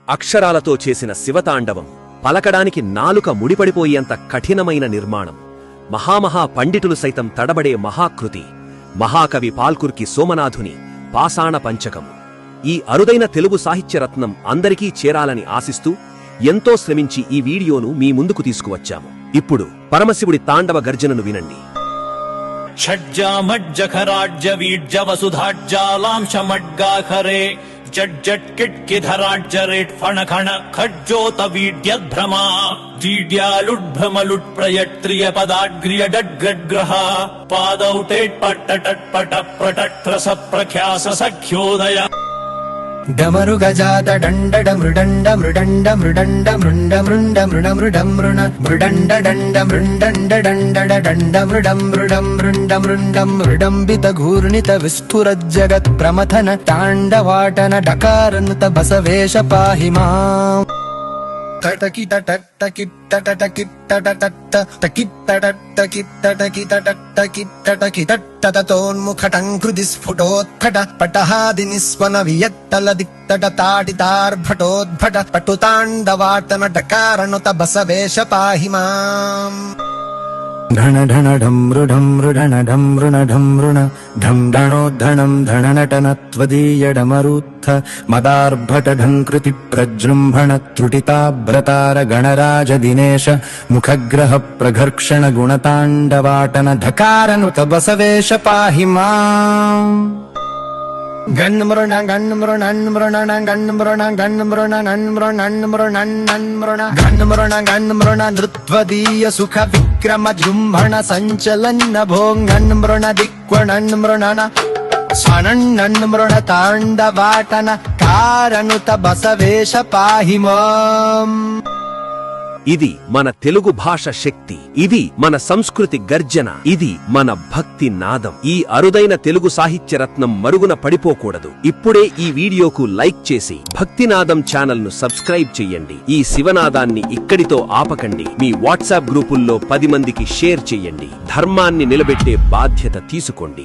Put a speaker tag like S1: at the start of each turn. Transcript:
S1: అక్షరాలతో చేసిన శివతాండవం పలకడానికి నాలుక ముడిపడిపోయేంత కఠినమైన నిర్మాణం. మహామహా పండితులు సైతం తడబడే మహాకృతి. మహాకవి పాల్కుర్కి సోమనాథుని పాషాణ పంచకం. ఈ అరుదైన తెలుగు సాహిత్యరత్నం అందరికీ చేరాలని ఆశిస్తూ ఎంతో శ్రమించి ఈ వీడియోను మీ ముందుకు తీసుకువచ్చాము. ఇప్పుడు పరమశివుడి తాండవ గర్జనను వినండి.
S2: షడ్జామజ్జఖరాజ్యవీడ్జ వసుధాజ్జాలాంశమడ్గాఖరే జడ్జట్కిట్కిధరాజ్జరేట్ ఫణఖణ ఖజ్జోత వీడ్యద్భ్రమా వీడ్యాలుడ్భ్రమలుట్ప్రయట్త్రియ పదాగ్ర్యడడ్గ్రగ్రహ పాదౌటేట్ పట్టటట్పట ప్రటట్రస ప్రఖ్యాస సఖ్యోదయ
S3: డమరు గజాత డండడ మృడండ మృడండ మృడండ మృండ మృండ మృణ మృడం మృణ మృడండ డండ మృండండ డండడ డండ మృడం మృడం మృండ మృండం మృడంబిత ఘూర్ణిత విస్ఫురజ్జగత్ ప్రమథన తాండవాటన డకారనుత బసవేష పాహి మాం. తోన్ముఖటంకృతి స్ఫుటోత్కట పటహాది నిస్వన వియత్తల దిక్తట తాటితార్భటోద్భట పటుతాండవాటన డకారణుత బసవేష పాహి మాం. ఢణ ఢణ ఢం మృఢం మృఢణ ఢం మృణ ఢం మృణ ఢం ఢణోద్ధణం ధణనటన త్వదీయడమరుత్థ మదార్భట ఢంకృతి ప్రజృంభణ త్రుటితాభ్రతార గణరాజ దినేశ ముఖగ్రహ ప్రఘర్షణ గుణతాండవాటన ఢకారనుత బసవేష పాహి మాం. గన్మృణ గన్మృణ మృణ గన్మృణ గన్మృణ నన్మృణ నన్మృణ నన్మృణ గన్మృణ గన్మృణ నృత్వదీయ సుఖ విక్రమ జృంభణ సంచలన్న భోంగన్మృణ దిక్వణన్మృణ స్వనన్నన్మృణ తాండవాటన కారనుత బసవేష పాహి మాం.
S1: ఇది మన తెలుగు భాష శక్తి. ఇది మన సంస్కృతి గర్జన. ఇది మన భక్తి నాదం. ఈ అరుదైన తెలుగు సాహిత్యరత్నం మరుగున పడిపోకూడదు. ఇప్పుడే ఈ వీడియోకు లైక్ చేసి భక్తినాదం ఛానల్ ను సబ్స్క్రైబ్ చెయ్యండి. ఈ శివనాదాన్ని ఇక్కడితో ఆపకండి. మీ వాట్సాప్ గ్రూపుల్లో 10 మందికి షేర్ చెయ్యండి. ధర్మాన్ని నిలబెట్టే బాధ్యత తీసుకోండి.